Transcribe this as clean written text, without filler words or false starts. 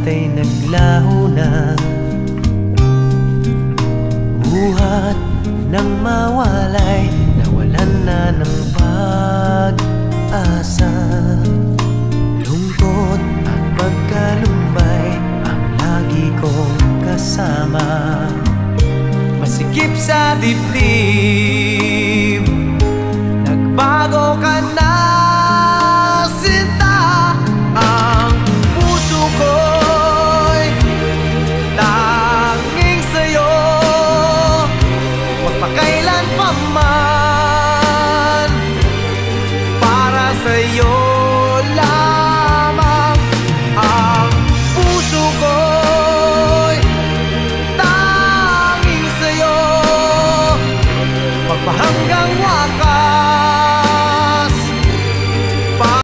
ay naglaho na. Buhat ng mawalay, nawalan na ng pag-asa. Lungkot at pagkalumbay ang lagi kong kasama. Masikip sa dibdib